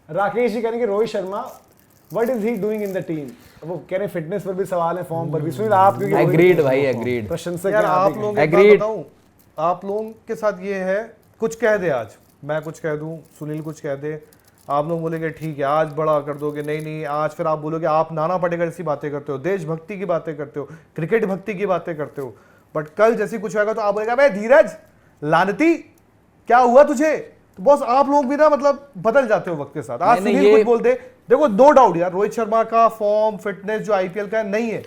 राकेश जी कह रहे हैं कि Rohit Sharma what is he doing in the team, वो कह रहे हैं फिटनेस पर भी सवाल है, फॉर्म पर भी। सुनील आप क्योंकि एग्रीड भाई, एग्रीड प्रशंसक यार हैं आप लोगों के बात बताऊं, आप लोगों के साथ ये है, कुछ कह दे, आज मैं कुछ कह दूं, सुनील कुछ कह दे, आप लोग बोलेंगे ठीक है आज बड़ा कर दोगे, नहीं नहीं आज फिर आप बोलोगे आप नाना पाटेकर जैसी बातें करते हो, देशभक्ति की बातें करते हो, क्रिकेट भक्ति की बातें करते हो, बट कल जैसी कुछ होगा तो आप बोलेगा भाई धीरज लानती क्या हुआ तुझे। तो बॉस आप लोग भी ना मतलब बदल जाते हो वक्त के साथ। आज सुनील कुछ बोल दे, देखो नो डाउट यार रोहित शर्मा का फॉर्म फिटनेस जो आईपीएल का नहीं है,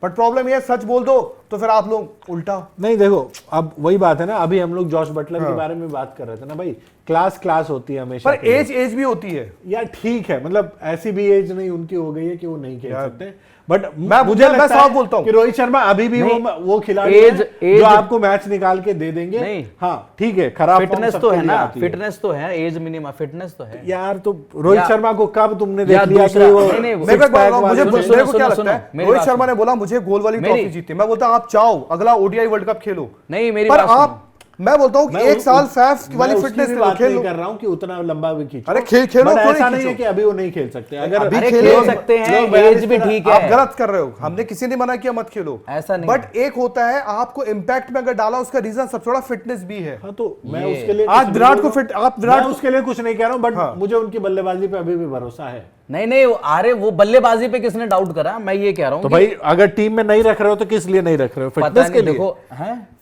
बट प्रॉब्लम ये सच बोल दो तो फिर आप लोग उल्टा। नहीं देखो अब वही बात है ना, अभी हम लोग जॉश बटलर के बारे में बात कर रहे थे ना भाई, क्लास होती है हमेशा, पर एज भी होती है यार, ठीक है, मतलब ऐसी भी एज नहीं उनकी हो गई है कि वो नहीं खेल सकते, बट मुझे लगता है बोलता हूं कि रोहित शर्मा अभी भी वो खिलाड़ी जो आपको मैच निकाल के दे देंगे। नहीं हाँ ठीक है, खराब फिटनेस तो है ना, फिटनेस तो है, एज मिनिमम फिटनेस तो है यार। तो रोहित शर्मा को कब तुमने देख लिया कि वो मुझे को क्या लगता है, रोहित शर्मा ने बोला मुझे गोल वाली ट्रॉफी जीती, मैं बोलता आप चाहो अगला ओडीआई वर्ल्ड कप खेलो, नहीं मेरी पर आप, मैं बोलता हूँ कि एक साल फैफ वाली फिटनेस खेल कर रहा हूँ कि उतना लंबा भी खींचो। अरे खेलो, ऐसा नहीं है कि अभी वो नहीं खेल सकते, अगर अभी खेल सकते हैं, एज भी ठीक है। आप गलत कर रहे हो, हमने किसी ने मना किया मत खेलो, ऐसा नहीं, बट एक होता है आपको इम्पैक्ट में अगर डाला, उसका रीजन सबसे बड़ा फिटनेस भी है। हाँ तो मैं उसके लिए आज विराट को फिट, आप विराट उसके लिए कुछ नहीं कह रहा हूँ, बट मुझे उनकी बल्लेबाजी पे अभी भी भरोसा है। नहीं अरे वो बल्लेबाजी पे किसने डाउट करा, मैं ये कह रहा हूँ तो भाई अगर टीम में नहीं रख रहे हो तो किस लिए नहीं रख रहे हो? फिटनेस के लिए। देखो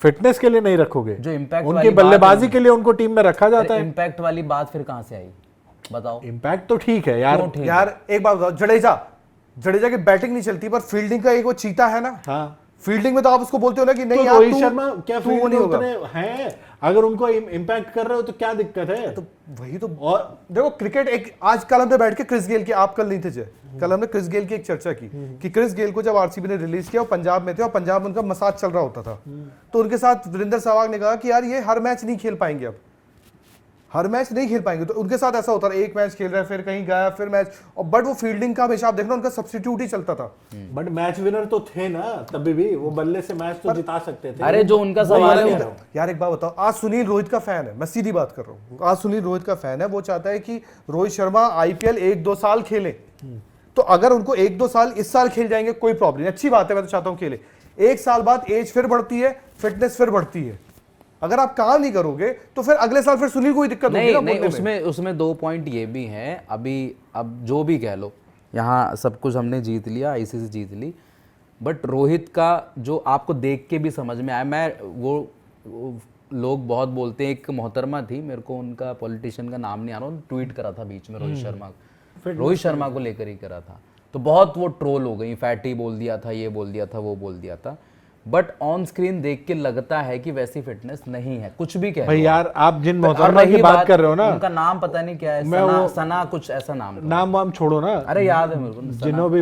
फिटनेस के लिए नहीं रखोगे, जो इम्पैक्ट उनकी बल्लेबाजी के लिए उनको टीम में रखा जाता है। इम्पैक्ट वाली बात फिर कहां से आई बताओ? इम्पैक्ट तो ठीक है यार, यार एक बात बताओ, जडेजा की बैटिंग नहीं चलती पर फील्डिंग का एक वो चीता है ना। हाँ फील्डिंग में तो आप उसको बोलते हो ना कि नहीं तो रोहित शर्मा क्या फील्ड नहीं होगा हैं, अगर उनको इम्पैक्ट कर रहे हो तो क्या दिक्कत है? तो वही तो, और देखो क्रिकेट एक, आज कल हमने बैठ के क्रिस गेल की, आप कल नहीं थे जय, कल हमने क्रिस गेल की एक चर्चा की कि क्रिस गेल को जब आरसीबी ने रिलीज किया, वो पंजाब में थे और पंजाब में उनका मसाज चल रहा होता था, तो उनके साथ वीरेंद्र सहवाग ने कहा कि यार ये हर मैच नहीं खेल पाएंगे, अब हर मैच नहीं खेल पाएंगे, तो उनके साथ ऐसा होता है एक मैच खेल रहा है फिर कहीं गया फिर मैच, और बट वो फील्डिंग का हमेशा आप देखना उनका सब्स्टिट्यूट ही चलता था। बट मैच विनर तो थे ना तभी भी, वो बल्ले से मैच तो जिता सकते थे। अरे जो उनका सवाल है यार, एक बात बताओ, आज सुनील रोहित का फैन है, मैं सीधी बात कर रहा हूँ, आज सुनील रोहित का फैन है, वो चाहता है कि रोहित शर्मा आईपीएल 1-2 साल खेले, तो अगर उनको 1-2 साल इस साल खेल जाएंगे कोई प्रॉब्लम नहीं, अच्छी बात है, मैं तो चाहता हूँ खेले, एक साल बाद एज फिर बढ़ती है, फिटनेस फिर बढ़ती है, अगर आप काम नहीं करोगे तो फिर अगले साल फिर सुनील को ही दिक्कत होगी ना। नहीं उसमें 2 पॉइंट ये भी हैं, अभी अब जो भी कह लो, यहाँ सब कुछ हमने जीत लिया, आईसीसी जीत ली, बट रोहित का जो आपको देख के भी समझ में आया, मैं वो लोग बहुत बोलते हैं, एक मोहतरमा थी, मेरे को उनका पॉलिटिशियन का नाम नहीं आ रहा, ट्वीट करा था बीच में रोहित शर्मा को लेकर ही करा था, तो बहुत वो ट्रोल हो गई, फैटी बोल दिया था, ये बोल दिया था, वो बोल दिया था, बट ऑन स्क्रीन देख के लगता है कि वैसी फिटनेस नहीं है, कुछ भी कह भाई यार, आप जिन मोहतरमा की बात कर रहे हो ना, उनका नाम पता नहीं क्या है, सना कुछ ऐसा नाम वाम छोड़ो ना, अरे याद है मेरे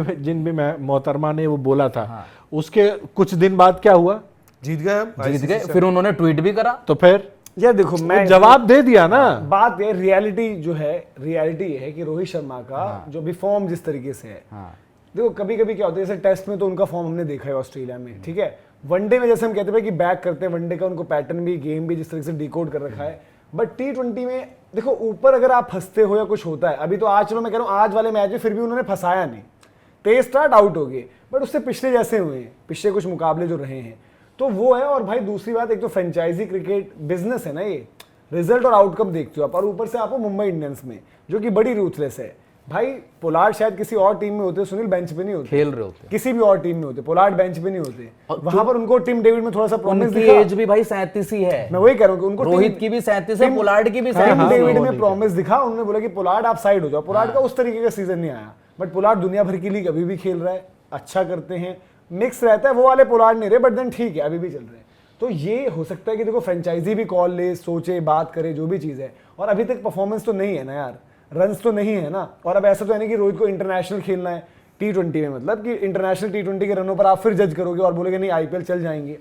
को, जिन भी मोहतरमा ने वो बोला था, उसके कुछ दिन बाद क्या हुआ, जीत गए, फिर उन्होंने ट्वीट भी करा, तो फिर यार देखो मैं जवाब दे दिया ना। बात ये रियलिटी जो है, रियलिटी है कि रोहित शर्मा का जो भी फॉर्म जिस तरीके से है, देखो कभी कभी क्या होता है, जैसे टेस्ट में तो उनका फॉर्म हमने देखा है ऑस्ट्रेलिया में, ठीक है, वनडे में जैसे हम कहते हैं कि बैक करते हैं, वनडे का उनको पैटर्न भी, गेम भी जिस तरीके से डिकोड कर रखा है, बट T20 में देखो ऊपर अगर आप फंसते हो या कुछ होता है, अभी तो आज चलो मैं कह रहा हूँ आज वाले मैच में फिर भी उन्होंने फंसाया नहीं, तेज स्टार्ट आउट हो गए, बट उससे पिछले जैसे हुए हैं, पिछले कुछ मुकाबले जो रहे हैं, तो वो है। और भाई दूसरी बात, एक तो फ्रेंचाइजी क्रिकेट बिजनेस है ना, ये रिजल्ट और आउटकम देखते हो आप, और ऊपर से आपको मुंबई इंडियंस में जो कि बड़ी रूथलेस है। भाई पोलार्ड शायद किसी और टीम में होते, सुनील बेंच पे नहीं होते, खेल रहे होते, किसी भी और टीम में होते, पोलार्ड बेंच पे नहीं होते, वहां पर उनको टीम डेविड में थोड़ा सा प्रॉमिस दिखा। एज भी भाई 37 ही है, मैं वही कह रहा हूं कि उनको रोहित की भी 37 है, पोलार्ड की भी 37 डेविड में प्रॉमिस दिखा, उन्होंने बोला कि पोलार्ड आप साइड हो जाओ, पोलार्ड का उस तरीके का सीजन नहीं आया, बट पोलार्ड दुनिया भर की लीग अभी भी खेल रहा है, अच्छा करते हैं, मिक्स रहता है, वो वाले पोलार्ड नहीं रहे, बट देन ठीक है अभी भी चल रहे हैं। तो ये हो सकता है कि देखो फ्रेंचाइजी भी कॉल ले, सोचे, बात करे, जो भी चीज है, और अभी तक परफॉर्मेंस तो नहीं है ना यार, रन्स तो नहीं है ना, और अब ऐसा तो है नहीं कि रोहित को इंटरनेशनल खेलना है T20 में, मतलब कि इंटरनेशनल T20 के रनों पर आप फिर जज करोगे और बोलोगे नहीं आईपीएल चल जाएंगे।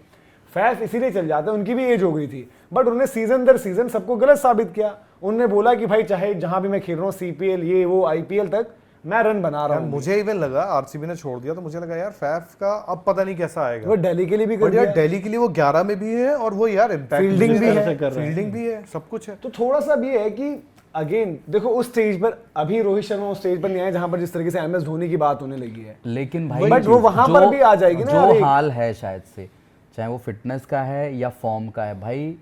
फैफ इसीलिए चल जाता है, उनकी भी एज हो गई थी, बट उन्होंने सीजन दर सीजन सबको गलत साबित किया। उन्होंने बोला कि भाई चाहे जहां भी मैं खेल रहा हूँ, CPL ये वो आईपीएल तक मैं रन बना रहा हूँ। मुझे इवन लगा आरसीबी ने छोड़ दिया तो मुझे लगा यार फैफ का अब पता नहीं कैसा आएगा। वो दिल्ली के लिए भी कर दिया, दिल्ली के लिए वो 11 में भी है और वो यार फील्डिंग भी है, फील्डिंग भी है, सब कुछ है। तो थोड़ा सा भी है कि अगेन देखो उस स्टेज पर अभी रोहित शर्मा उस स्टेज पर नहीं आए जहां पर जिस तरीके से MS धोनी की बात होने लगी है। लेकिन भाई बट वो वहां पर भी आ जाएगी ना, जो अरे। हाल है शायद से, चाहे वो फिटनेस का है या फॉर्म का है भाई,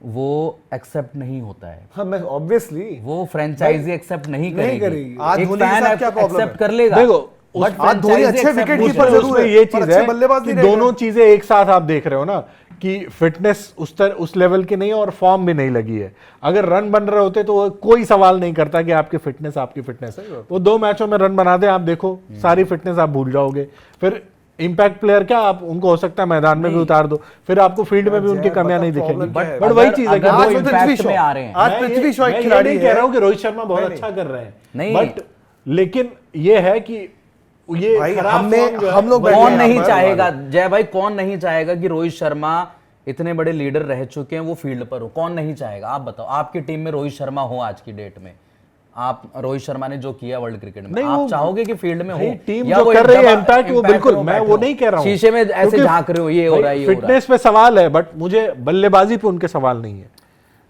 वो एक्सेप्ट नहीं होता है। हाँ मैं ऑब्वियसली वो फ्रेंचाइजी एक्सेप्ट नहीं करेगी। आज एक धोनी के फैन साथ क्या प्रॉब्लम एक्सेप्ट है? कर लेगा। देखो, बट आज धोनी अच्छे विकेट कीपर जरूर उसमें है, ये पर चीज अच्छे है बल्लेबाज कि नहीं दोनों रहेगा। चीजें एक साथ आप देख रहे हो ना कि फिटनेस उस लेवल की नहीं है और फॉर्म भी नहीं लगी है। अगर रन बन रहे होते तो वो कोई सवाल नहीं करता कि आपकी फिटनेस वो 2 मैचों में रन बना दे, आप देखो सारी फिटनेस आप भूल जाओगे। फिर इंपैक्ट प्लेयर क्या आप उनको हो सकता है मैदान में भी उतार दो, फिर आपको फील्ड में भी उनकी कमियां नहीं दिखेंगी। बट वही चीज है कि अगर वो वो पृथ्वी impact में आ रहे हैं। आज मैं पृथ्वी शॉ एक मैं ये खिलाड़ी नहीं है। कह रहा हूँ कि रोहित शर्मा बहुत अच्छा कर रहे हैं, नहीं। बट लेकिन ये है कि ये भाई खराब हमने form जो है, हम लोग वो- बैठे कौन हैं नहीं यहाँ पर। चाहेगा जय भाई, कौन नहीं चाहेगा कि रोहित शर्मा इतने बड़े लीडर रह चुके हैं वो फील्ड पर हो? कौन नहीं चाहेगा? आप बताओ, आपकी टीम में रोहित शर्मा हो आज की डेट में, आप रोहित शर्मा ने जो किया वर्ल्ड क्रिकेट में, नहीं, आप वो- चाहोगे कि फील्ड में भाई, हो? टीम या जो वो कर रही है एकदम इम्पैक्ट, वो impact बिल्कुल, में मैं बैठे वो हो? नहीं कह रहा हूँ। शीशे में ऐसे क्योंकि झांक रहे हो, ये हो रहा है, ये हो रहा है। फिटनेस पे सवाल है, बट मुझे बल्लेबाजी पे उनके सवाल नहीं है।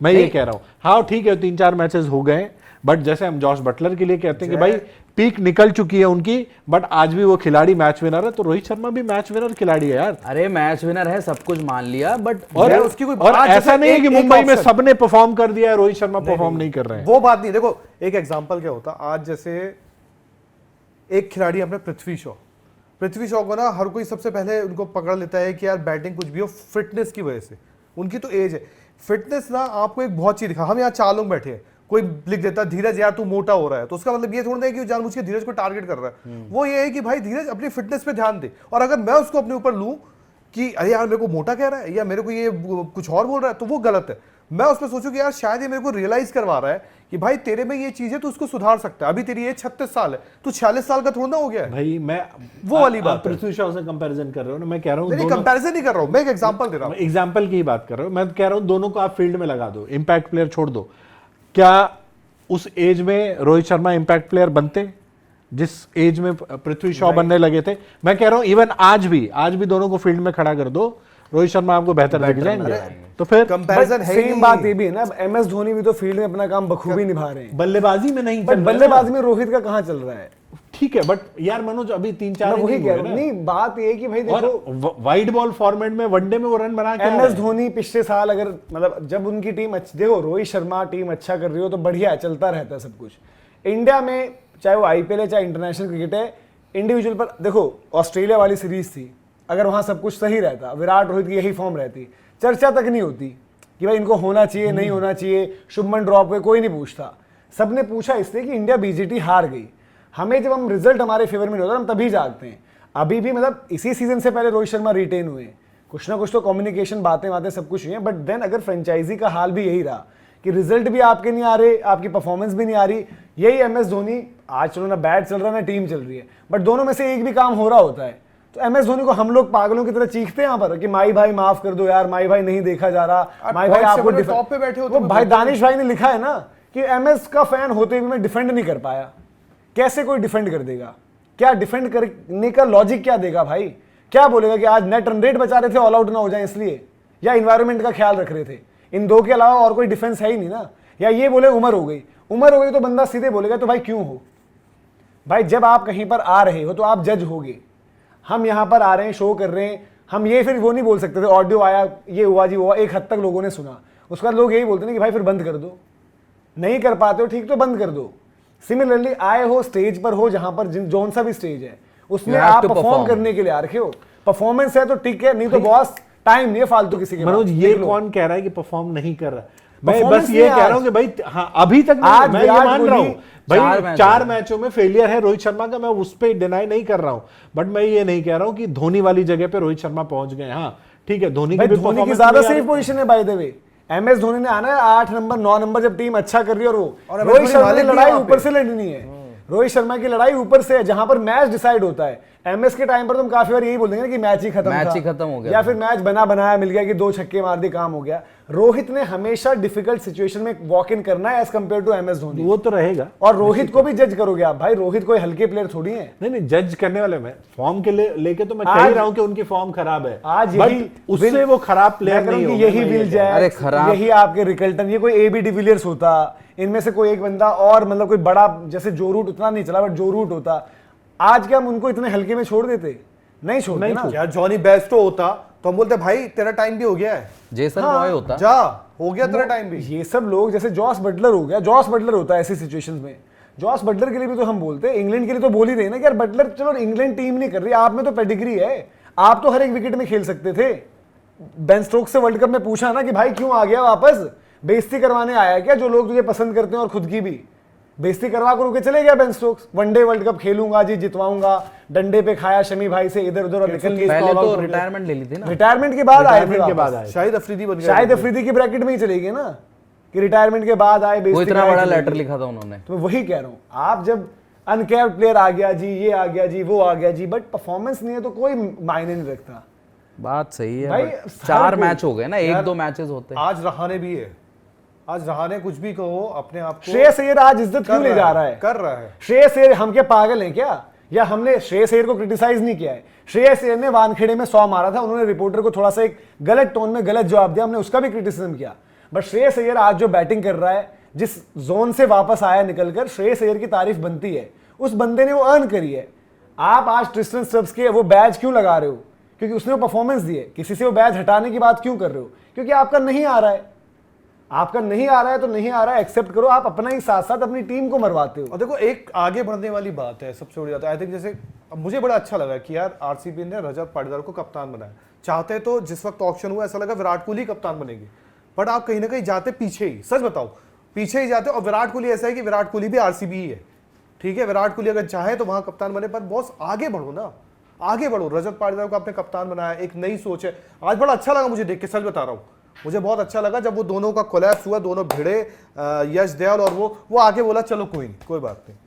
मैं ये कह रहा हूँ, हाँ ठीक है 3-4 मैचेस हो गए, बट जैसे हम जॉश बटलर के लिए कहते हैं कि भाई पीक निकल चुकी है उनकी, बट आज भी वो खिलाड़ी मैच विनर है, तो रोहित शर्मा भी मैच विनर खिलाड़ी है यार। अरे मैच विनर है, सब कुछ मान लिया, बट और उसकी कोई और बात ऐसा जैसे नहीं है कि एक मुंबई में option- सबने परफॉर्म कर दिया है, रोहित शर्मा परफॉर्म नहीं कर रहे हैं। वो बात नहीं। देखो एक एग्जांपल क्या होता, आज जैसे एक खिलाड़ी अपने पृथ्वी शॉ को ना हर कोई सबसे पहले उनको पकड़ लेता है कि यार बैटिंग कुछ भी हो, फिटनेस की वजह से। उनकी तो एज है, फिटनेस ना आपको एक बहुत चीज दिखा। हम यहाँ 4 लोग बैठे हैं, कोई लिख देता धीरज यार तू मोटा हो रहा है, तो उसका मतलब ये थोड़ा नहीं है कि जानबूझ के धीरज को टारगेट कर रहा है। वो ये है कि भाई धीरज अपनी फिटनेस पे ध्यान दे, और अगर मैं उसको अपने ऊपर लूं कि अरे यार मेरे को मोटा कह रहा है या मेरे को ये कुछ और बोल रहा है, तो वो गलत है। मैं उसमें सोचूं कि यार शायद ये मेरे को रियलाइज करवा रहा है कि भाई तेरे में ये चीज है, तू उसको सुधार सकता है। अभी तेरी एज 36 साल है, तू 46 साल का थोड़ा ना हो गया है। भाई मैं वो वाली बात है। पृथ्वी शॉ से कंपैरिजन कर रहे हो ना, मैं कह रहा हूँ नहीं दोनों कंपैरिजन नहीं कर रहा हूं, मैं एक एग्जांपल दे रहा हूं। एग्जाम्पल की ही बात कर रहा हूँ। मैं कह रहा हूँ दोनों को आप फील्ड में लगा दो, इंपैक्ट प्लेयर छोड़ दो। क्या उस एज में रोहित शर्मा इंपैक्ट प्लेयर बनते जिस एज में पृथ्वी शॉ बनने लगे थे? मैं कह रहा हूँ इवन आज भी दोनों को फील्ड में खड़ा कर दो, रोहित शर्मा आपको बेहतर दिख जाएंगे। तो फिर कंपैरिजन है ही सेम नहीं। बात ये भी है ना, MS धोनी भी तो फील्ड में अपना काम बखूबी निभा रहे हैं, बल्लेबाजी में नहीं बट चल रहा है बल्लेबाजी में रोहित का कहाँ चल रहा है? ठीक है, बट यार मनोज अभी 3-4 मैं वही कह रहा हूँ। नहीं बात ये है कि भाई देखो और वाइड बॉल फॉर्मेट में वनडे में वो रन बना के MS धोनी पिछले साल अगर मतलब जब उनकी टीम अच्छी, देखो रोहित शर्मा टीम अच्छा कर रही हो तो बढ़िया है, चलता रहता है सब कुछ। इंडिया में चाहे वो IPL है चाहे इंटरनेशनल क्रिकेट है, इंडिविजुअल पर देखो ऑस्ट्रेलिया वाली सीरीज थी, अगर वहां सब कुछ सही रहता, विराट रोहित की यही फॉर्म रहती, चर्चा तक नहीं होती कि भाई इनको होना चाहिए नहीं होना चाहिए, शुभमन ड्रॉप हुए, कोई नहीं पूछता। सबने पूछा इसलिए कि इंडिया BGT हार गई। हमें जब हम रिजल्ट हमारे फेवर में नहीं होता हम तभी जागते हैं। अभी भी मतलब इसी सीजन से पहले रोहित शर्मा रिटेन हुए, कुछ ना कुछ तो कम्युनिकेशन बातें सब कुछ हुई है, बट देन अगर फ्रेंचाइजी का हाल भी यही रहा कि रिजल्ट भी आपके नहीं आ रहे, आपकी परफॉर्मेंस भी नहीं आ रही, यही MS धोनी आज चलो ना बैट चल रहा है ना टीम चल रही है, बट दोनों में से एक भी काम हो रहा होता है, तो MS धोनी को हम लोग पागलों की तरह चीखते हैं यहाँ पर कि माई भाई माफ कर दो यार, माई भाई नहीं देखा जा रहा, माई भाई आपको टॉप पे बैठे होते वो भाई दानिश भाई ने लिखा है ना कि MS का फैन होते हुए मैं डिफेंड नहीं कर पाया। कैसे कोई डिफेंड कर देगा? क्या डिफेंड करने का लॉजिक क्या देगा भाई? क्या बोलेगा कि आज नेट रन रेट बचा रहे थे ऑल आउट ना हो जाए इसलिए, या इन्वायरमेंट का ख्याल रख रहे थे? इन दो के अलावा और कोई डिफेंस है ही नहीं ना। या ये बोले उम्र हो गई तो बंदा सीधे बोलेगा तो भाई क्यों हो भाई? जब आप कहीं पर आ रहे हो तो आप जज होगे। हम यहाँ पर आ रहे हैं, शो कर रहे हैं, हम ये फिर वो नहीं बोल सकते थे ऑडियो आया ये हुआ जी हुआ, एक हद तक लोगों ने सुना, उसके बाद लोग यही बोलते हैं कि भाई फिर बंद कर दो। नहीं कर पाते हो ठीक तो बंद कर दो। सिमिलरली आए हो स्टेज पर हो जहां पर जोन सा भी स्टेज है उसमें आप परफॉर्म करने के लिए आ रखे हो, परफॉर्मेंस है तो ठीक है, नहीं तो बॉस टाइम नहीं है फालतू किसी के। मनोज ये कौन कह रहा है कि परफॉर्म नहीं कर रहा? मैं बस ये कह रहा हूं कि भाई हाँ अभी तक आज मैं ये मान रहा हूं भाई 4 मैच मैचों में फेलियर है रोहित शर्मा का, मैं उस पर डिनाई नहीं कर रहा हूं, बट मैं ये नहीं कह रहा हूं कि धोनी वाली जगह पे रोहित शर्मा पहुंच गए। हाँ ठीक है, धोनी की ज्यादा सेफ पोजीशन है by the way. MS Dhoni ने आना है 8 नंबर 9 नंबर जब टीम अच्छा कर रही है, और रोहित शर्मा की लड़ाई ऊपर से लड़नी है। रोहित शर्मा की लड़ाई ऊपर से है जहां पर मैच डिसाइड होता है। एमएस के टाइम पर तुम काफी बार यही बोल देंगे ना कि मैच ही खत्म मैच था, ही खत्म हो गया या था। फिर मैच बना बनाया मिल गया कि 2 छक्के मार दिए काम हो गया। रोहित ने हमेशा डिफिकल्ट सिचुएशन में वॉक इन करना है as compare to MS Dhoni. वो तो रहेगा। और रोहित को भी जज करोगे आप, भाई रोहित कोई हल्के प्लेयर थोड़ी है। नहीं जज करने वाले मैं फॉर्म के लेके तो मैं कह आज- ही रहा हूं कि उनकी फॉर्म खराब है, आज बट यही उससे वो खराब प्लेयर मैं नहीं कहूं होगा। कि यही मैं ये विल कह रहा हूं। जैक, अरे खराब- यही आपके रिकल्टन, ये कोई एबी डिविलियर्स होता, इनमें से कोई एक बंदा और मतलब कोई बड़ा, जैसे जो रूट उतना नहीं चला बट जो रूट होता, आज क्या हम उनको इतने हल्के में छोड़ देते? नहीं छोड़ते ना। यार जॉनी बेस्टो होता तो हम बोलते भाई तेरा टाइम भी हो गया है, जेसन हाँ, रॉय होता। जा हो गया तेरा टाइम भी। ये सब लोग जैसे जॉस बटलर हो गया, जॉस बटलर होता है ऐसी सिचुएशंस में। जॉस बटलर के लिए भी तो हम बोलते हैं, इंग्लैंड के लिए तो बोल ही रहे ना कि यार बटलर, चलो इंग्लैंड टीम नहीं कर रही, आप में तो पेडिग्री है, आप तो हर एक विकेट में खेल सकते थे। बेन स्टोक्स से वर्ल्ड कप में पूछा ना कि भाई क्यों आ गया वापस, बेइज्जती करवाने आया क्या? जो लोग तुझे पसंद करते हैं और खुद की भी बेइज्जती करवा कर चले गया Ben Stokes. One day world cup खेलूंगा जी, जितवाऊंगा, डंडे पे खाया शमी भाई से इधर उधर और निकल के पहले तो रिटायरमेंट ले ली थी ना। रिटायरमेंट के बाद आए थे रिटायरमेंट के वापस। बाद आए। शाहिद अफरीदी बन गया। शायद अफरीदी की ब्रैकेट में ही चले गए ना कि रिटायरमेंट के बाद आए, वो बेइज्जती इतना कराई बड़ा चले लेटर गए। लिखा था उन्होंने। तो मैं वही कह रहा हूँ, आप जब अनकैप्ड प्लेयर आ गया जी, ये आ गया जी, वो आ गया जी, बट परफॉर्मेंस नहीं है तो कोई मायने नहीं रखता बात सही है भाई। but 4 कोई- मैच हो गए ना, यार, 1-2 मैचेस होते हैं। आज रहाने भी है, आज रहाने कुछ भी कहो अपने आप को श्रेयस अय्यर आज इज्जत क्यों ले जा रहा है? कर रहा है। श्रेयस अय्यर, हम क्या पागल हैं क्या? या हमने श्रेयस अय्यर को क्रिटिसाइज नहीं किया है? श्रेयस अय्यर ने वानखेड़े में 100 मारा था, उन्होंने रिपोर्टर को थोड़ा सा एक गलत टोन में गलत जवाब दिया, हमने उसका भी क्रिटिसिज्म किया। बट श्रेयस अय्यर आज जो बैटिंग कर रहा है, जिस जोन से वापस आया निकलकर, श्रेयस अय्यर की तारीफ बनती है। उस बंदे ने वो अर्न करी है। आप आज ट्रिस्टन स्टब्स के वो बैच क्यों लगा रहे हो? क्योंकि उसने वो परफॉर्मेंस दी है। किसी से वो बैच हटाने की बात क्यों कर रहे हो? क्योंकि आपका नहीं आ रहा है। आपका नहीं आ रहा है तो नहीं आ रहा है, एक्सेप्ट करो। आप अपना ही साथ साथ अपनी टीम को मरवाते हो। और देखो एक आगे बढ़ने वाली बात है, सबसे बड़ी बात है आई थिंक, जैसे अब मुझे बड़ा अच्छा लगा कि यार आरसीबी ने रजत पाटीदार को कप्तान बनाया। चाहते तो जिस वक्त ऑक्शन हुआ ऐसा लगा विराट कोहली कप्तान बनेगी, बट आप कहीं ना कहीं जाते पीछे ही, सच बताओ पीछे ही जाते। और विराट कोहली ऐसा है कि विराट कोहली भी आरसीबी ही है, ठीक है। विराट कोहली अगर चाहे तो वहां कप्तान बने, पर बॉस आगे बढ़ो ना, आगे बढ़ो। रजत पाटीदार को आपने कप्तान बनाया, एक नई सोच है। आज बड़ा अच्छा लगा मुझे देख के, सच बता रहा हूँ, मुझे बहुत अच्छा लगा जब वो दोनों का कोलैप्स हुआ, दोनों भिड़े, यश दयाल और वो आगे बोला चलो कोई नहीं, कोई बात नहीं,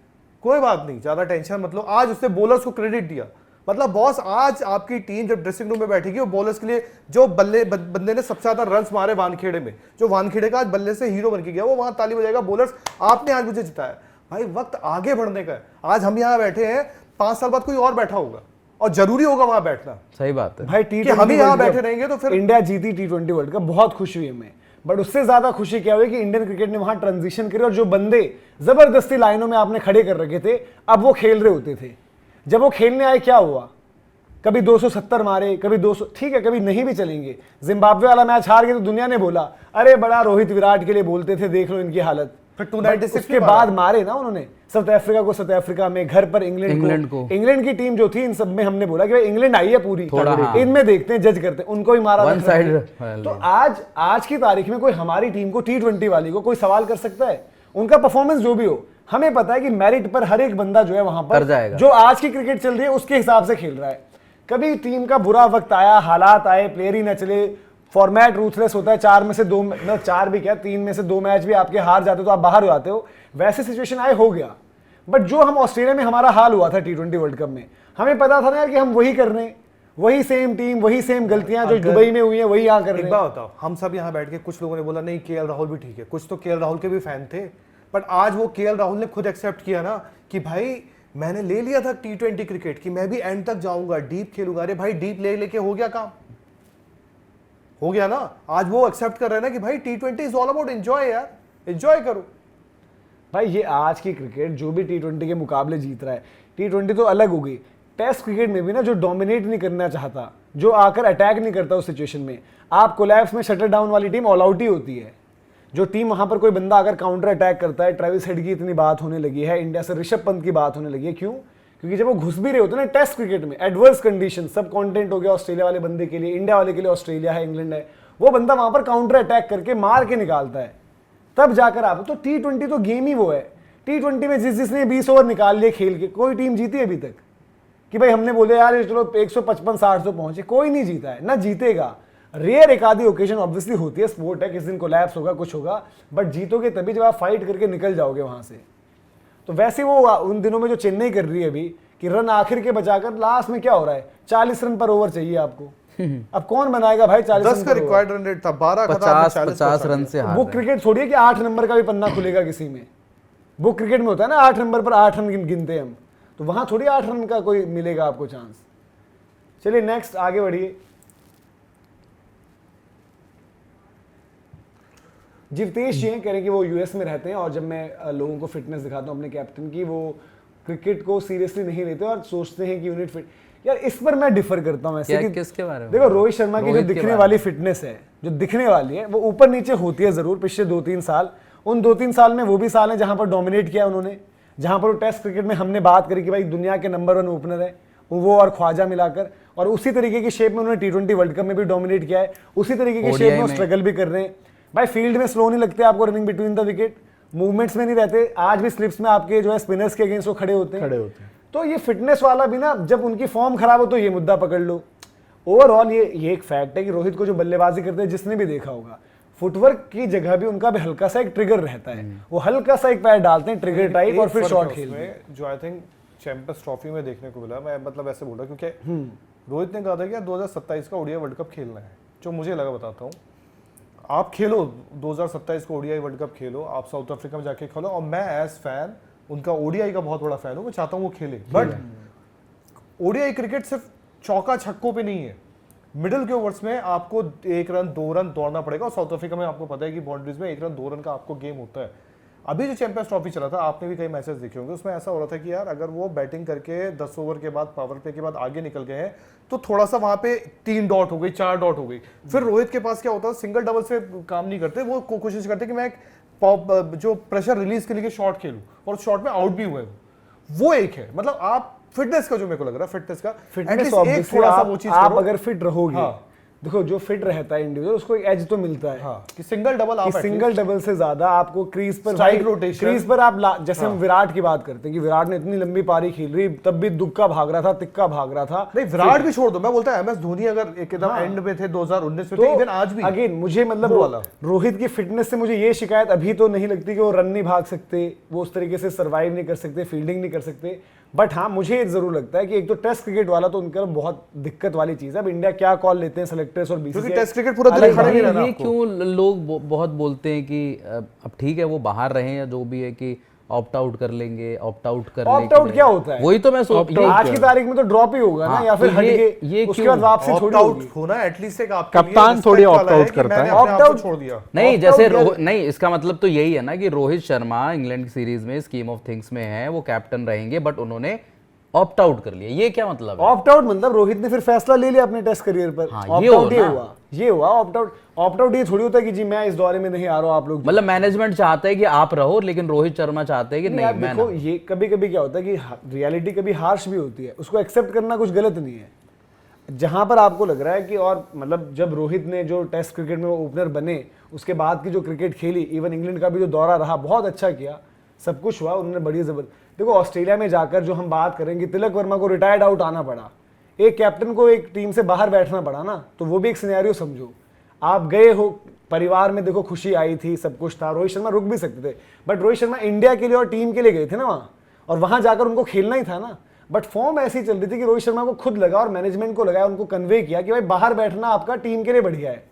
कोई बात नहीं, ज्यादा टेंशन मतलब। आज उसने बॉलर्स को क्रेडिट दिया, मतलब बॉस आज आपकी टीम जब ड्रेसिंग रूम में बैठेगी, वो बॉलर्स के लिए जो बंदे ने सबसे ज्यादा रन्स मारे वानखेड़े में, जो वानखेड़े का आज बल्ले से हीरो बन के गया, वो वहां ताली बजाएगा। बॉलर्स आपने आज मुझे जिताया भाई, वक्त आगे बढ़ने का है। आज हम यहाँ बैठे हैं, 5 साल बाद कोई और बैठा होगा और जरूरी होगा वहां बैठना। सही बात है भाई कि हम ही यहाँ बैठे रहेंगे तो फिर इंडिया जीती T20 वर्ल्ड कप, बहुत खुशी हुई हमें। बट उससे ज्यादा खुशी क्या हुई कि इंडियन क्रिकेट ने वहां ट्रांजिशन करी और जो बंदे जबरदस्ती लाइनों में आपने खड़े कर रखे थे, अब वो खेल रहे होते थे। जब वो खेलने आए क्या हुआ? कभी 270 मारे, कभी 200, ठीक है, कभी नहीं भी चलेंगे। जिम्बाब्वे वाला मैच हार गए तो दुनिया ने बोला अरे बड़ा रोहित विराट के लिए बोलते थे, देख लो इनकी हालत। फिर 296 उसके बाद मारे ना उन्होंने साउथ अफ्रीका को, साउथ अफ्रीका में, घर पर इंग्लैंड को। इंग्लैंड की टीम जो थी, इन सब में हमने बोला कि भाई इंग्लैंड आई है पूरी, इनमें देखते हैं, जज करते हैं, उनको ही मारा। One side. तो आज की तारीख में कोई हमारी टीम को, T20 वाली को कोई सवाल कर सकता है? उनका परफॉर्मेंस जो भी हो, हमें पता है कि मेरिट पर हर एक बंदा जो है वहां पर कर जाएगा। जो आज की क्रिकेट चल रही है उसके हिसाब से खेल रहा है। कभी टीम का बुरा वक्त आया, हालात आए, प्लेयर ही न चले, फॉर्मेट रूथलेस होता है, 4 में से 2, मतलब 4 भी क्या, 3 में से 2 मैच भी आपके हार जाते हो तो आप बाहर हो जाते हो, वैसे सिचुएशन आए, हो गया। बट जो हम ऑस्ट्रेलिया में हमारा हाल हुआ था T20 वर्ल्ड कप में, हमें पता था ना यार कि हम वही कर रहे हैं, वही सेम टीम, वही सेम गलतियां जो दुबई में हुई हैं वही यहाँ कर रहे एक हैं। बात बताओ, हम सब यहाँ बैठ के कुछ लोगों ने बोला नहीं केएल राहुल भी ठीक है, कुछ तो केएल राहुल के भी फैन थे, बट आज वो केएल राहुल ने खुद एक्सेप्ट किया ना कि भाई मैंने ले लिया था T20 क्रिकेट की, मैं भी एंड तक जाऊंगा, डीप खेलूंगा। अरे भाई डीप लेके हो गया काम, हो गया ना। आज वो एक्सेप्ट कर रहे हैं ना कि भाई T20 is all about enjoy, यार एंजॉय करो। भाई ये आज की क्रिकेट जो भी T20 के मुकाबले जीत रहा है, T20 तो अलग हो गई। टेस्ट क्रिकेट में भी ना जो डोमिनेट नहीं करना चाहता, जो आकर अटैक नहीं करता उस सिचुएशन में, आप कोलैप्स में शटर डाउन वाली टीम ऑल आउट ही होती है। जो टीम वहां पर कोई बंदा अगर काउंटर अटैक करता है, ट्रेविस हेड की इतनी बात होने लगी है, इंडिया से ऋषभ पंत की बात होने लगी है, क्यों? क्योंकि जब वो घुस भी रहे होते हैं ना टेस्ट क्रिकेट में, एडवर्स कंडीशन, सब कॉन्टेंट हो गया ऑस्ट्रेलिया वाले बंदे के लिए, इंडिया वाले के लिए ऑस्ट्रेलिया है, इंग्लैंड है, वो बंदा वहां पर काउंटर अटैक करके मार के निकालता है, तब जाकर आप। तो T20 तो गेम ही वो है। T20 में जिसने 20 ओवर निकाल लिए खेल के, कोई टीम जीती है अभी तक कि भाई हमने बोले यार चलो 155-60 तो पहुंचे? कोई नहीं जीता है, ना जीतेगा। रेयर एक आधी ओकेजन ऑब्वियसली होती है, स्पोर्ट है, किस दिन कोलैप्स होगा, कुछ होगा, बट जीतोगे तभी जब आप फाइट करके निकल जाओगे वहां से। तो वैसे वो उन दिनों में जो चेन्नई कर रही है अभी कि रन आखिर के बचाकर लास्ट में क्या हो रहा है, 40 रन पर ओवर चाहिए आपको। अब कौन बनाएगा भाई 40 10 रन का पर रिक्वायर्ड रन रेट था, 12 का था, आपने 50 रन से हार वो रहे हैं। क्रिकेट छोड़िए कि 8 नंबर का भी पन्ना खुलेगा किसी में, वो क्रिकेट में होता है ना 8 नंबर पर 8 रन गिनते हैं हम, तो वहां थोड़ी 8 रन का कोई मिलेगा आपको चांस। चलिए नेक्स्ट आगे बढ़िए। जीवतेश जी कह रहे हैं कि वो यूएस में रहते हैं और जब मैं लोगों को फिटनेस दिखाता हूँ अपने कैप्टन की, वो क्रिकेट को सीरियसली नहीं लेते और सोचते हैं कि यूनिट फिट। यार इस पर मैं डिफर करता हूँ ऐसे कि किसके बारे में? देखो रोहित शर्मा की जो रोहित के दिखने बारे वाली फिटनेस है, जो दिखने वाली है, वो ऊपर नीचे होती है जरूर पिछले 2-3 साल। उन 2-3 साल में वो भी साल है जहां पर डोमिनेट किया उन्होंने, जहां पर वो टेस्ट क्रिकेट में हमने बात करी कि भाई दुनिया के नंबर 1 ओपनर है वो और ख्वाजा मिलाकर, और उसी तरीके की शेप में उन्होंने T20 वर्ल्ड कप में भी डोमिनेट किया है, उसी तरीके की शेप में वो स्ट्रगल भी कर रहे हैं। भाई फील्ड में स्लो नहीं लगते आपको, running between the wicket, movements में नहीं रहते, आज भी स्लिप्स में आपके जो है स्पिनर्स के अगेंस्ट वो खड़े होते हैं। तो ये फिटनेस वाला भी ना, जब उनकी फॉर्म खराब हो तो ये मुद्दा पकड़ लो। ओवरऑल ये एक फैक्ट है कि रोहित को जो बल्लेबाजी करते हैं जिसने भी देखा होगा, फुटवर्क की जगह भी उनका भी हल्का सा एक ट्रिगर रहता है, वो हल्का सा एक पैर डालते हैं ट्रिगर टाइप और फिर शॉट खेलते हैं, जो आई थिंक चैंपियंस ट्रॉफी में देखने को मिला। मैं मतलब ऐसे बोल रहा क्योंकि रोहित ने कहा था कि 2027 का ओडीआई वर्ल्ड कप खेलना है, जो मुझे लगा, बताता हूँ, आप खेलो 2027 को ओडीआई वर्ल्ड कप खेलो, आप साउथ अफ्रीका में जाके खेलो, और मैं एज फैन उनका ओडीआई का बहुत बड़ा फैन हूँ, मैं चाहता हूँ वो खेले। बट ओडीआई क्रिकेट सिर्फ चौका छक्कों पे नहीं है, मिडिल के ओवर्स में आपको 1 रन 2 रन दौड़ना पड़ेगा, और साउथ अफ्रीका में आपको पता है कि बाउंड्रीज में 1 रन 2 रन का आपको गेम होता है। अभी जो चैंपियंस ट्रॉफी चला था, आपने भी कई मैचेस देखे होंगे, उसमें ऐसा हो रहा था कि यार अगर वो बैटिंग करके 10 ओवर के बाद पावर प्ले के बाद आगे निकल गए हैं तो थोड़ा सा वहां पे 3 डॉट हो गई, 4 डॉट हो गई। फिर रोहित के पास क्या होता है, सिंगल डबल से काम नहीं करते, वो कोशिश करते कि मैं एक जो प्रेशर रिलीज के लिए शॉट खेलूं, और शॉट में आउट भी हुए वो एक है। मतलब आप फिटनेस का जो मेरे को लग रहा है, फिटनेस का फिटनेस एक थोड़ा सा वो चीज आप अगर फिट रहोगे, हाँ। देखो जो फिट रहता है इंडिविजुअल उसको एक एज तो मिलता है, हाँ, कि सिंगल डबल आप सिंगल डबल से ज्यादा आपको क्रीज पर Strike rotation। क्रीज पर आप जैसे हम विराट की बात करते हैं कि विराट ने इतनी लंबी पारी खेल रही, तब भी दुक्का भाग रहा था, तिक्का भाग रहा था। नहीं, विराट भी छोड़ दो, मैं बोलता है MS धोनी अगर एकदम एंड में थे 2019 में, तो इवन आज भी अगेन मुझे मतलब रोहित की फिटनेस से मुझे ये शिकायत अभी तो नहीं लगती कि वो रन नहीं भाग सकते, वो उस तरीके से सर्वाइव नहीं कर सकते, फील्डिंग नहीं कर सकते। बट हाँ, मुझे जरूर लगता है कि एक तो टेस्ट क्रिकेट वाला तो उनका बहुत दिक्कत वाली चीज है। अब इंडिया क्या कॉल लेते हैं सेलेक्टर्स और बीसीसीआई, टेस्ट क्रिकेट पूरा दिन खड़े नहीं रहना ये आपको। क्यों लोग बहुत बोलते हैं कि अब ठीक है वो बाहर रहे या जो भी है कि ऑप्ट आउट कर लेंगे, ऑप्ट आउट कर ऑप्ट आउट क्या होता है? वही तो मैं आज की तारीख में तो ड्रॉप ही होगा ना, या फिर हट के उसके बाद वापसी थोड़ी आउट होगी। होना एटलीस्ट एक आपके लिए कप्तान थोड़ी ऑप्ट आउट करता है, ऑप्ट आउट छोड़ दिया। नहीं, जैसे नहीं, इसका मतलब तो यही है ना कि रोहित शर्मा इंग्लैंड की सीरीज में स्कीम ऑफ थिंग्स में है, वो कैप्टन रहेंगे, बट उन्होंने ऑप्ट आउट कर लिया। ये क्या मतलब है? ऑप्ट आउट मतलब रोहित ने फिर फैसला ले लिया अपने टेस्ट करियर पर। हाँ, ऑप्ट आउट ये हुआ ऑप्ट आउट। ऑप्ट आउट ये थोड़ी होता है कि जी मैं इस दौरे में नहीं आ रहा हूं, आप लोग मतलब मैनेजमेंट चाहता है कि आप रहो, लेकिन रोहित शर्मा चाहते हैं कि नहीं, मैं देखो ये कभी कभी क्या होता है कि रियलिटी कभी हार्श भी होती है, उसको एक्सेप्ट करना कुछ गलत नहीं है। जहां पर आपको लग रहा है कि, और मतलब जब रोहित ने जो टेस्ट क्रिकेट में वो ओपनर बने, उसके बाद की जो क्रिकेट खेली, इवन इंग्लैंड का भी जो दौरा रहा, बहुत अच्छा किया, सब कुछ हुआ, उन्होंने बढ़िया जबरदस्त। देखो ऑस्ट्रेलिया में जाकर जो हम बात करेंगे, तिलक वर्मा को रिटायर्ड आउट आना पड़ा, एक कैप्टन को एक टीम से बाहर बैठना पड़ा ना, तो वो भी एक सिनेरियो समझो। आप गए हो, परिवार में देखो खुशी आई थी, सब कुछ था, रोहित शर्मा रुक भी सकते थे, बट रोहित शर्मा इंडिया के लिए और टीम के लिए गए थे ना वहाँ, और वहाँ जाकर उनको खेलना ही था ना। बट फॉर्म ऐसी चल रही थी कि रोहित शर्मा को खुद लगा और मैनेजमेंट को लगा, उनको कन्वे किया कि भाई बाहर बैठना आपका टीम के लिए बढ़िया है।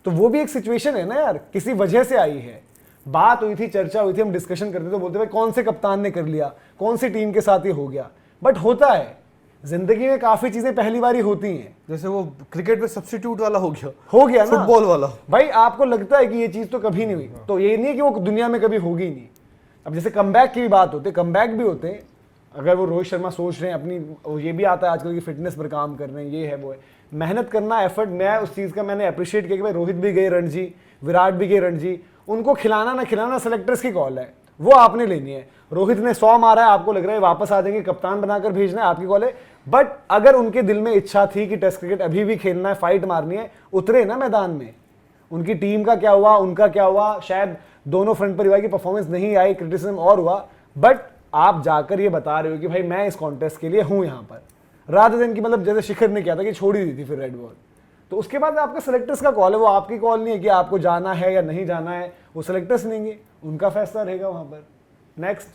तो वो भी एक सिचुएशन है ना यार, किसी वजह से आई है, बात हुई थी, चर्चा हुई थी, हम डिस्कशन करते तो बोलते भाई कौन से कप्तान ने कर लिया, कौन सी टीम के साथ ये हो गया। बट होता है जिंदगी में, काफी चीजें पहली बार ही होती हैं। जैसे वो क्रिकेट में सब्स्टिट्यूट वाला हो गया ना, फुटबॉल वाला। भाई आपको लगता है कि ये चीज तो कभी नहीं हुई, तो ये नहीं है कि वो दुनिया में कभी होगी नहीं। अब जैसे कमबैक की भी बात होती है, कमबैक भी होते हैं, अगर वो रोहित शर्मा सोच रहे हैं अपनी, ये भी आता है आजकल की फिटनेस पर काम कर रहे हैं, ये है वो है, मेहनत करना, एफर्ट, मैं उस चीज का मैंने अप्रिशिएट किया कि भाई रोहित भी गए रणजी, विराट भी गए रणजी, उनको खिलाना ना खिलाना सेलेक्टर्स की कॉल है, वो आपने लेनी है। रोहित ने 100 मारा है, आपको लग रहा है वापस आ जाएंगे, कप्तान बनाकर भेजना है, आपकी कॉल है। बट अगर उनके दिल में इच्छा थी कि टेस्ट क्रिकेट अभी भी खेलना है, फाइट मारनी है, उतरे ना मैदान में। उनकी टीम का क्या हुआ, उनका क्या हुआ, शायद दोनों फ्रंट परिवार की परफॉर्मेंस नहीं आई, क्रिटिसिज्म और हुआ, बट आप जाकर ये बता रहे हो कि भाई मैं इस कॉन्टेस्ट के लिए हूं यहां पर, रात दिन की, मतलब जैसे शिखर ने किया था कि छोड़ ही दी थी फिर रेड बॉल। तो उसके बाद आपका सेलेक्टर्स का कॉल है, वो आपकी कॉल नहीं है कि आपको जाना है या नहीं जाना है, वो सेलेक्टर्स लेंगे, उनका फैसला रहेगा वहां पर। नेक्स्ट,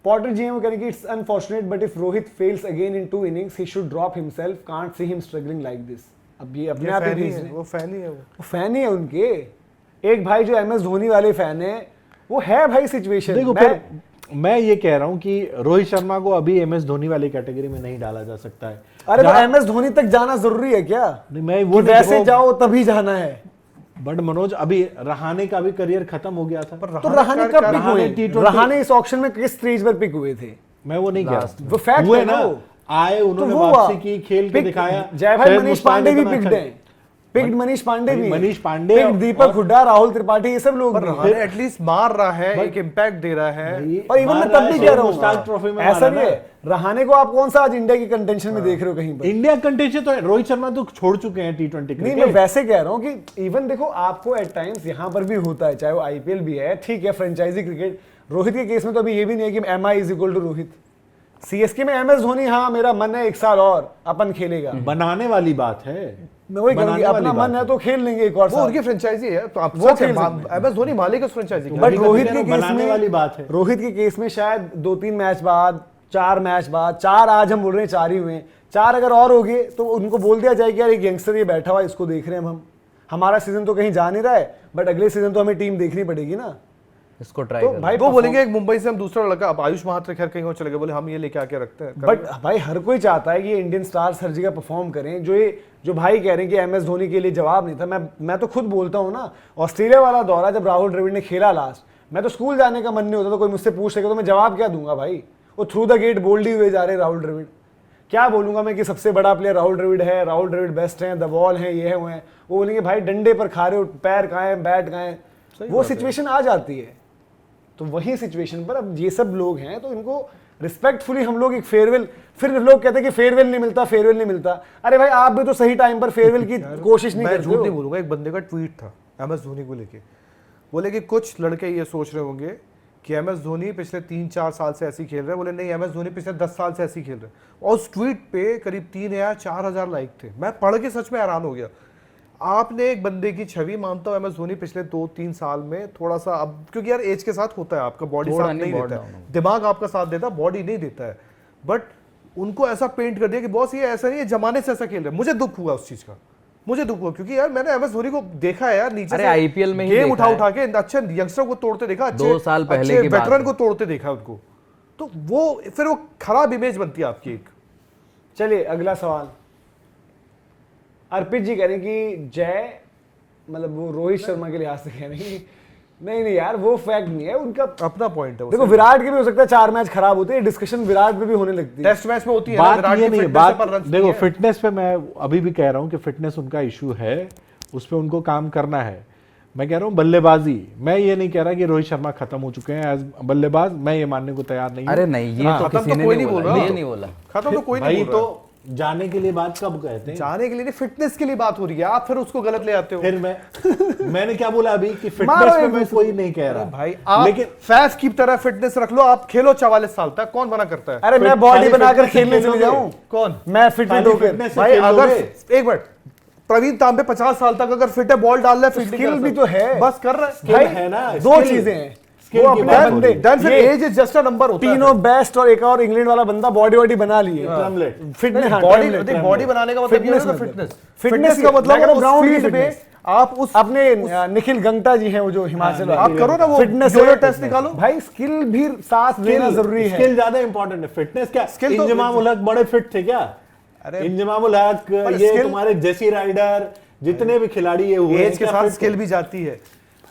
पॉटर जी हैं वो कहेंगे it's unfortunate but if Rohit fails again in 2 innings he should drop himself, can't see him struggling like this. अब ये अपने आप ही भेज रहे हैं, वो फैन ही है वो फैन ही है उनके। एक भाई जो MS धोनी वाले फैन है वो है भाई सिचुएशन। देखो फिर मैं ये कह रहा हूँ कि रोहित शर्मा को अभी MS धोनी वाली कैटेगरी में नहीं डाला जा सकता है। अरे तो MS धोनी तक जाना जरूरी है क्या? नहीं, मैं वो वैसे जाओ तभी जाना है। बट मनोज अभी रहाणे का भी करियर खत्म हो गया था। तो रहाणे कब पिक हुए? रहाणे इस ऑक्शन में किस स्टेज पर पिक हुए थे? मैं वो नहीं कह रहा, वो फैक्ट हुए है ना, वो। आए उन्होंने तो वो वापसी की, खेल के दिखाया। जय भाई शायद मनीष मुस्तान पांडे भी इतना पिक्ड अच्छा- है, पिक्ड मनीष पांडे भी, मनीष पांडे पिक्ड दीपक हुड्डा, राहुल त्रिपाठी, ये सब लोग पर भी हैं। रहाणे एटलीस्ट मार रहा है, एक इम्पैक्ट दे रहा है। और इवन मैं तब भी कह रहा मुश्ताक ट्रॉफी हूँ में ऐसा मारा नहीं ना। है, रहाणे को आप कौन सा आज इंडिया की कंटेंशन में देख रहे हो कहीं पर? इंडिया कंटेंशन तो है, रोहित शर्मा तो छोड़ चुके हैं T20 नहीं, मैं वैसे कह रहा हूँ कि इवन देखो आपको एट टाइम्स यहाँ पर भी होता है, चाहे वो IPL भी है, ठीक है, फ्रेंचाइजी क्रिकेट। रोहित के केस में तो अभी ये भी नहीं है कि MI is equal to Rohit. CSK में MS धोनी, हाँ मेरा मन है 1 साल और अपन खेलेगा, बनाने वाली बात है। मैं वही कहूँगी, अपना मन है तो खेल लेंगे एक और वो साल। उनकी फ्रेंचाइजी है, तो आप वो वो खेल सकते हैं। MS धोनी मालिक है उस फ्रेंचाइजी का। बट रोहित के केस बनाने वाली में, बात है। रोहित के केस में शायद 2-3 मैच बाद, 4 मैच बाद, 4 आज हम बोल रहे हैं 4 ही हुए, 4 अगर और हो गए तो उनको बोल दिया जाए कि यार एक यंगस्टर ये बैठा हुआ है, इसको देख रहे हैं हम, हमारा सीजन तो कहीं जा नहीं रहा है बट अगले सीजन तो हमें टीम देखनी पड़ेगी ना। इसको ट्राई तो कर। भाई वो बोलेंगे एक मुंबई से हम दूसरा लड़का, अब आयुष महात्र खैर कहीं और चले गए, बोले हम ये लेके आके रखते हैं। बट भाई हर कोई चाहता है कि ये इंडियन स्टार्स हर जगह परफॉर्म करें। जो भाई कह रहे हैं कि MS धोनी के लिए जवाब नहीं था, मैं तो खुद बोलता हूँ ना, ऑस्ट्रेलिया वाला दौरा जब राहुल द्रविड़ ने खेला लास्ट, मैं तो स्कूल जाने का मन नहीं होता, तो कोई मुझसे पूछ सके तो मैं जवाब क्या दूंगा भाई? वो थ्रू द गेट बोल्ड ही हुए जा रहे राहुल द्रविड़, क्या बोलूंगा मैं कि सबसे बड़ा प्लेयर राहुल द्रविड़ है, राहुल द्रविड़ बेस्ट है, द वॉल है, ये है वो है। वो बोलेंगे भाई डंडे पर खा रहे हो, पैर कहाँ है, बैट कहाँ है, वो सिचुएशन आ जाती है। तो वही सिचुएशन पर अब ये सब लोग हैं तो इनको रिस्पेक्टफुली हम लोग एक फेयरवेल, फिर लोग कहते हैं कि फेयरवेल नहीं मिलता, फेयरवेल नहीं मिलता। अरे भाई आप भी तो सही टाइम पर फेयरवेल की कोशिश नहीं मैं करते झूठ नहीं हो। बोलूंगा, एक बंदे का ट्वीट था MS धोनी को लेके, बोले कि कुछ लड़के ये सोच रहे होंगे कि MS धोनी पिछले 3-4 साल से ऐसे ही खेल रहे हैं। बोले नहीं, MS धोनी पिछले 10 साल से ऐसे ही खेल रहे हैं। और उस ट्वीट पे करीब 3 या 4 हजार लाइक थे। मैं पढ़ के सच में हैरान हो गया। आपने एक बंदे की छवि, मानता हूं MS धोनी पिछले 2-3 साल में थोड़ा सा, अब क्योंकि यार एज के साथ होता है, आपका बॉडी थोड़ा साथ नहीं, नहीं देता है, दिमाग आपका साथ देता है, बॉडी नहीं देता है। बट उनको ऐसा पेंट कर दिया कि बॉस ये ऐसा नहीं है, जमाने से ऐसा खेल रहे हैं। मुझे दुख हुआ उस चीज का, मुझे दुख हुआ, क्योंकि यार मैंने MS धोनी को देखा है यार नीचे अरे से IPL में ही गेम देखा उठा के अच्छे यंगस्टर को तोड़ते देखा, अच्छे 2 साल पहले की बात वेटरन है। को तोड़ते देखा उनको। तो वो फिर वो खराब इमेज बनती है आपकी एक। चलिए अगला सवाल, अर्पित जी कह रहे हैं कि जय, मतलब वो रोहित शर्मा के लिहाज से कह रहे हैं कि नहीं यार वो फैक्ट नहीं है, उनका अपना पॉइंट है। देखो विराट के भी हो सकता है 4 मैच खराब होते हैं, डिस्कशन विराट पे भी होने लगती है। टेस्ट मैच में होती है ना, बात विराट ये की नहीं है, fitness बात पर runs देखो नहीं है। फिटनेस पे मैं अभी भी कह रहा हूँ कि फिटनेस उनका इशू है, उस पर उनको काम करना है। मैं कह रहा हूँ बल्लेबाजी, मैं ये नहीं कह रहा कि रोहित शर्मा खत्म हो चुके हैं एज बल्लेबाज, मैं ये मानने को तैयार नहीं हूं। अरे नहीं, ये तो खत्म किसी तो ने कोई नहीं नहीं बोल बोला, रहा। ये नहीं बोला। खत्म तो कोई भाई नहीं बोल रहा। तो जाने के लिए बात कब कहते हैं? जाने के लिए नहीं, फिटनेस के लिए बात हो रही है, आप फिर उसको गलत ले आते हो। फिर मैंने क्या बोला अभी कि मारो फिटनेस पे एक मैं दूसरे कोई नहीं कह रहा भाई आप लेकिन फैफ की तरह फिटनेस रख लो, आप खेलो 44 साल तक, कौन मना करता है? अरे मैं फिट- बॉडी खाली बनाकर fitness से खेलने चले खेलोगे? जाऊं, कौन? मैं फिट खाली होकर। fitness से भाई अगर खेलोगे? एक मिनट, प्रवीण तांबे 50 साल तक अगर फिट है, बॉल डाल रहा है, फिट स्किल भी तो है, बस कर रहा है। Skill है ना, दो skill- चीजें हैं, skill वो की अपने बात हो बंदे रही है। देन फिर ये age is just a number होता है। तीनों बेस्ट और एक और इंग्लैंड वाला बंदा बॉडी वॉडी बना लिए, Tremblay। फिटनेस बॉडी बनाने का मतलब ये होता है फिटनेस। फिटनेस का मतलब उस ग्राउंड फील्ड में आप उस अपने निखिल गंगटा जी हैं वो जो हिमाचल वाले, आप करो ना वो फिटनेस जो टेस्ट निकालो। भाई स्किल भी साथ देना जरूरी है। स्किल ज्यादा इंपॉर्टेंट है, फिटनेस क्या? Skill तो- इंजमाम उल हक बड़े फिट थे क्या? अरे इंजमाम उल हक, ये skill- तुम्हारे जेसी राइडर, जितने भी खिलाड़ी ये हुए एज के साथ स्किल भी जाती है।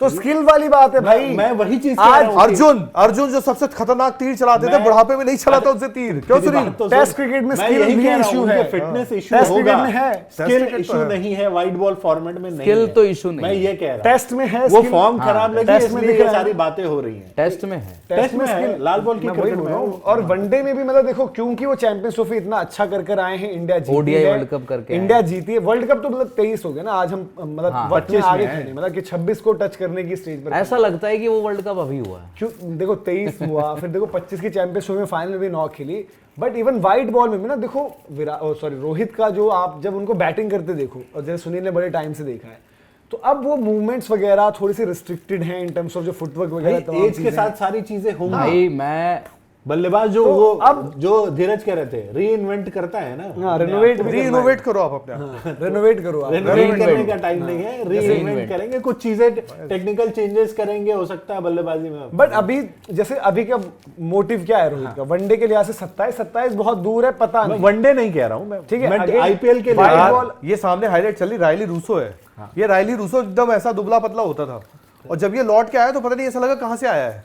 तो स्किल वाली बात है भाई। मैं वही चीज कह आज रहा हूं कि- अर्जुन जो सबसे खतरनाक तीर चलाते थे, मैं- बुढ़ापे में नहीं चलाता उनसे तीर। क्यों मेरी सुनील? बात तो टेस्ट सुन। क्रिकेट में मैं skill यही भी कह रहा हूं, issue उनके है। फिटनेस इशू टेस्ट होगा, क्रिकेट में है। स्किल टेस्ट क्रिकेट इशू तो है। नहीं है, वाइट बॉल फॉर्मेट में नहीं Skill है। तो issue नहीं मैं है। ये कह रहा हूं। टेस्ट में है वो skill। फॉर्म खराब लगी टेस्ट में इसलिए दिख ये रहा है। सारी बातें हो रही हैं। टेस्ट में है। टेस्ट में skill- है, लाल बॉल की मैं वही क्रिकेट बोल में रहा है। हूं। और वनडे में भी मतलब देखो, क्योंकि वो चैंपियंस ट्रॉफी इतना अच्छा कर आए हैं, इंडिया जीती ODI है, वर्ल्ड कप करके आए इंडिया जीती है। वर्ल्ड कप तो मतलब 23 हो गया ना, आज हम मतलब वक्त में 25 आगे में है। खेले, मतलब कि 26 को टच करने की स्टेज पर ऐसा लगता है कि वो वर्ल्ड कप अभी हुआ है। क्यों देखो 23 हुआ, फिर देखो 25 की चैंपियंस ट्रॉफी में फाइनल भी 9 खेली। बट इवन वाइट बॉल में भी ना देखो, रोहित का जो आप जब उनको बैटिंग करते देखो, और जैसे सुनील ने बड़े टाइम से देखा है, तो अब वो मूवमेंट्स वगैरह थोड़ी सी रिस्ट्रिक्टेड हैं इन टर्म्स ऑफ जो फुटवर्क वगैरह तमाम एज के चीजें साथ सारी चीजें होंगी। भाई मैं बल्लेबाज जो वो अब जो धीरज कह रहे थे री इन्वेंट करता है ना, हाँ रिनोवेट भी रीइनोवेट करो आप अपने आप। रेनोवेट करो आप। रेनोवेट करने का टाइम नहीं है, री इन्वेंट करेंगे, कुछ चीजें टेक्निकल चेंजेस करेंगे, हो सकता है बल्लेबाजी में। बट अभी जैसे अभी का मोटिव क्या है रोहित का, वनडे के लिहाज से 27 बहुत दूर है, पता मैं नहीं। वनडे नहीं कह रहा हूँ मैं, ठीक है, मैं again, आईपीएल के white लिए ball- ये सामने हाईलाइट चल रही, रायली रूसो है। ये रायली रूसो एकदम ऐसा दुबला पतला होता था, और जब ये लौट के आया तो पता नहीं ऐसा लगा कहां से आया है।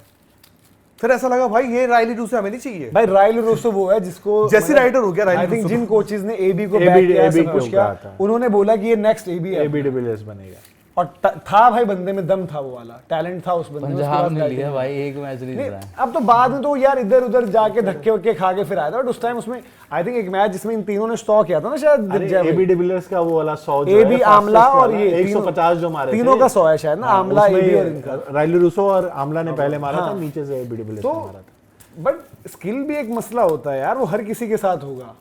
फिर ऐसा लगा भाई ये रायली रूसो हमें नहीं चाहिए। भाई राइल रोसो वो है जिसको जेसी राइडर हो गया राइली आई थिंक रूसो। जिन कोचेस ने एबी को AB बैक किया, AB सब कुछ को किया, कहा था। उन्होंने बोला कि ये नेक्स्ट एबी है। एबी डिविलियर्स बनेगा। और था भाई बंदे में दम था, वो वाला टैलेंट था उस बंदे में। उसके पंजाब बाद ने बैटिंग लिया भाई, एक मैच नहीं नहीं, जीता है। अब तो बाद में तो यार इधर उधर जाके धक्के वक्के खा के फिर आया था, बट उस टाइम उसमें आई थिंक एक मैच जिसमें इन तीनों ने स्टॉक किया था ना शायद, अरे एबी डिविलियर्स का वो वाला 100 जो एबी है, आमला fastest और वाला, ये 150 जो मारे तीनों थे। का 100 है शायद ना, हाँ, आमला उसमें एबी और इनका। रायली रूसो और आमला ने पहले मारा था, हाँ। नीचे से एबी डिविलियर्स ने तो मारा था। बट स्किल भी एक मसला होता है यार, वो हर किसी के साथ होगा।